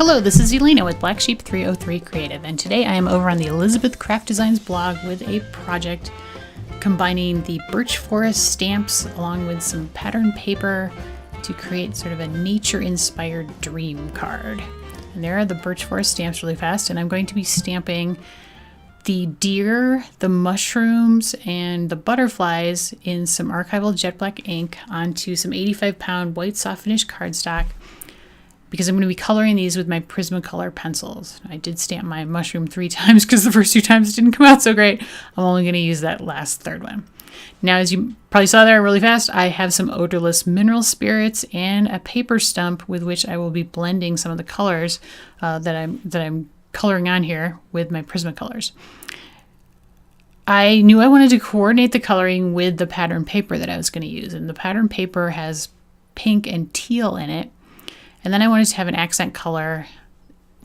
Hello, this is Elena with Black Sheep 303 Creative, and today I am over on the Elizabeth Craft Designs blog with a project combining the Birch Forest stamps along with some pattern paper to create sort of a nature-inspired dream card. And there are the Birch Forest stamps really fast, and I'm going to be stamping the deer, the mushrooms, and the butterflies in some archival jet black ink onto some 85-pound white soft finish cardstock, because I'm going to be coloring these with my Prismacolor pencils. I did stamp my mushroom 3 times because the first 2 times it didn't come out so great. I'm only going to use that last third one. Now, as you probably saw there really fast, I have some odorless mineral spirits and a paper stump with which I will be blending some of the colors that I'm coloring on here with my Prismacolors. I knew I wanted to coordinate the coloring with the pattern paper that I was going to use, and the pattern paper has pink and teal in it. And then I wanted to have an accent color,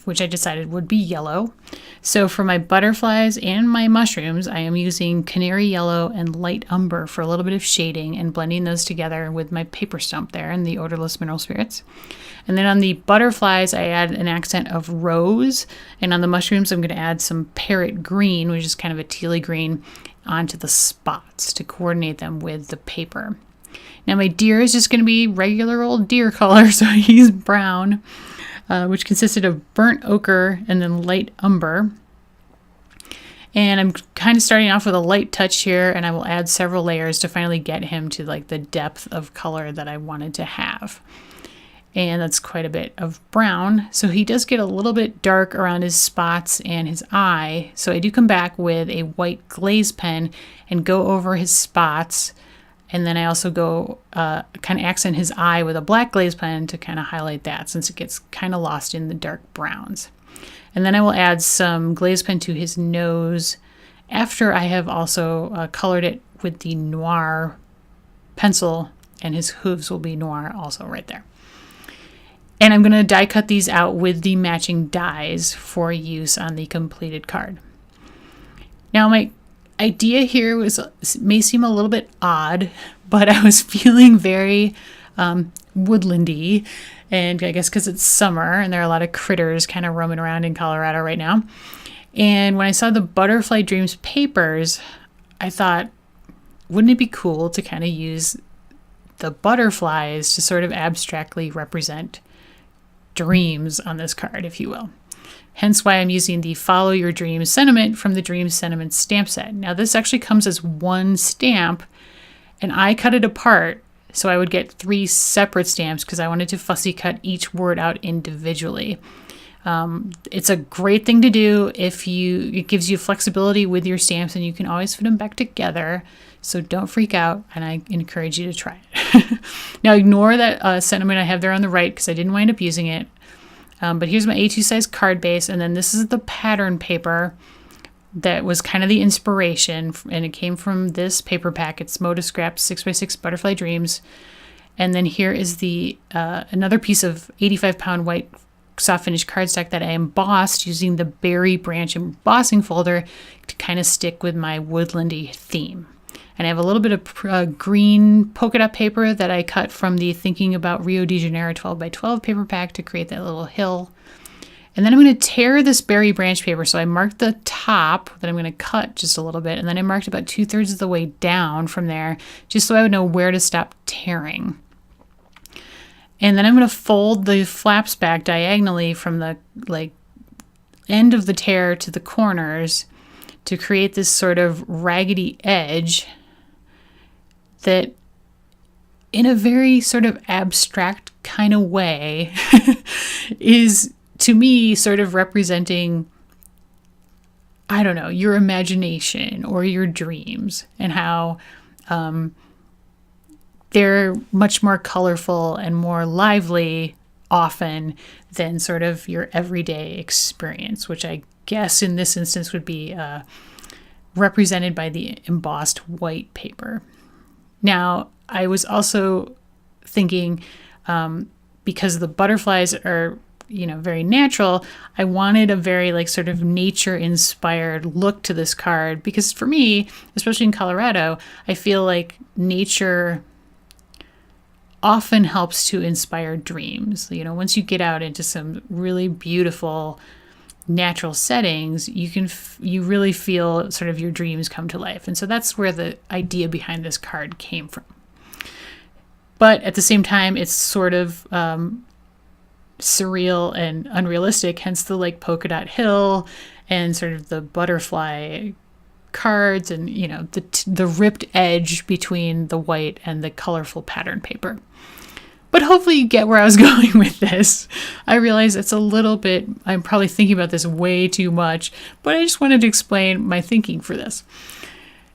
which I decided would be yellow. So for my butterflies and my mushrooms, I am using canary yellow and light umber for a little bit of shading and blending those together with my paper stump there and the odorless mineral spirits. And then on the butterflies, I add an accent of rose. And on the mushrooms, I'm going to add some parrot green, which is kind of a tealy green, onto the spots to coordinate them with the paper. Now my deer is just going to be regular old deer color, so I used brown, which consisted of burnt ochre and then light umber. And I'm kind of starting off with a light touch here, and I will add several layers to finally get him to like the depth of color that I wanted to have. And that's quite a bit of brown. So he does get a little bit dark around his spots and his eye. So I do come back with a white glaze pen and go over his spots. And then I also go kind of accent his eye with a black glaze pen to kind of highlight that, since it gets kind of lost in the dark browns. And then I will add some glaze pen to his nose after I have also colored it with the noir pencil, and his hooves will be noir also right there. And I'm going to die cut these out with the matching dies for use on the completed card. Now my idea here may seem a little bit odd, but I was feeling very woodlandy, and I guess because it's summer and there are a lot of critters kind of roaming around in Colorado right now. And when I saw the Butterfly Dreams papers, I thought, wouldn't it be cool to kind of use the butterflies to sort of abstractly represent dreams on this card, if you will. Hence why I'm using the Follow Your Dreams sentiment from the Dreams Sentiment stamp set. Now this actually comes as one stamp, and I cut it apart so I would get 3 separate stamps because I wanted to fussy cut each word out individually. It's a great thing to do it gives you flexibility with your stamps, and you can always fit them back together. So don't freak out, and I encourage you to try it. Now ignore that sentiment I have there on the right because I didn't wind up using it. But here's my A2 size card base, and then this is the pattern paper that was kind of the inspiration, and it came from this paper pack. It's Moda Scrap 6x6 Butterfly Dreams. And then here is the another piece of 85-pound white soft finish cardstock that I embossed using the berry branch embossing folder to kind of stick with my woodlandy theme. And I have a little bit of green polka dot paper that I cut from the Thinking About Rio de Janeiro 12x12 paper pack to create that little hill. And then I'm going to tear this berry branch paper. So I marked the top that I'm going to cut just a little bit. And then I marked about 2/3 of the way down from there, just so I would know where to stop tearing. And then I'm going to fold the flaps back diagonally from the end of the tear to the corners to create this sort of raggedy edge that, in a very sort of abstract kind of way, is, to me, sort of representing, I don't know, your imagination or your dreams, and how they're much more colorful and more lively often than sort of your everyday experience, which I guess in this instance would be represented by the embossed white paper. Now, I was also thinking, because the butterflies are, very natural, I wanted a very sort of nature-inspired look to this card, because for me, especially in Colorado, I feel like nature often helps to inspire dreams. You know, once you get out into some really beautiful natural settings, you really feel sort of your dreams come to life. And so that's where the idea behind this card came from. But at the same time, it's sort of surreal and unrealistic, hence the like polka dot hill and sort of the butterfly cards and, you know, the ripped edge between the white and the colorful pattern paper. But hopefully you get where I was going with this. I realize it's a little bit, I'm probably thinking about this way too much, but I just wanted to explain my thinking for this.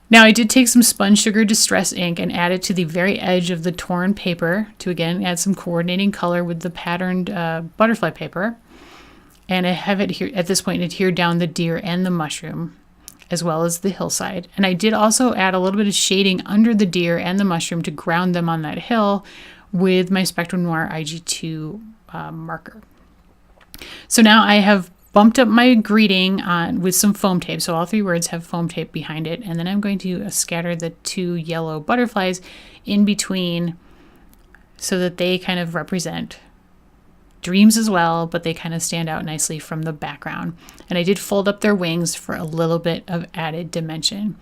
Now I did take some spun sugar distress ink and add it to the very edge of the torn paper to again add some coordinating color with the patterned butterfly paper. And I have it here at this point adhered down the deer and the mushroom, as well as the hillside. And I did also add a little bit of shading under the deer and the mushroom to ground them on that hill with my Spectrum Noir IG2 marker. So now I have bumped up my greeting with some foam tape. So all three words have foam tape behind it. And then I'm going to scatter the two yellow butterflies in between so that they kind of represent dreams as well, but they kind of stand out nicely from the background. And I did fold up their wings for a little bit of added dimension.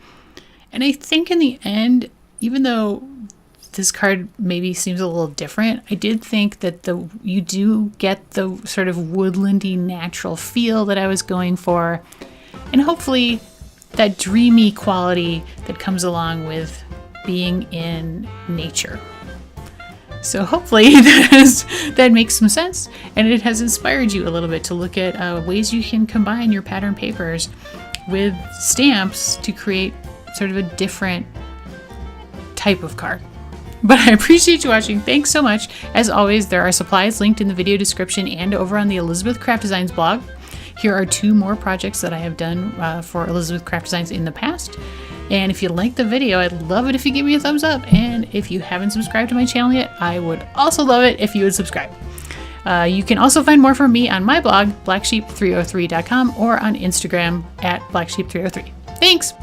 And I think in the end, even though this card maybe seems a little different, I did think that you do get the sort of woodlandy natural feel that I was going for, and hopefully that dreamy quality that comes along with being in nature. So hopefully that makes some sense, and it has inspired you a little bit to look at ways you can combine your pattern papers with stamps to create sort of a different type of card. But I appreciate you watching. Thanks so much. As always, there are supplies linked in the video description and over on the Elizabeth Craft Designs blog. Here are 2 more projects that I have done for Elizabeth Craft Designs in the past. And if you liked the video, I'd love it if you give me a thumbs up. And if you haven't subscribed to my channel yet, I would also love it if you would subscribe. You can also find more from me on my blog, blacksheep303.com, or on Instagram at blacksheep303. Thanks!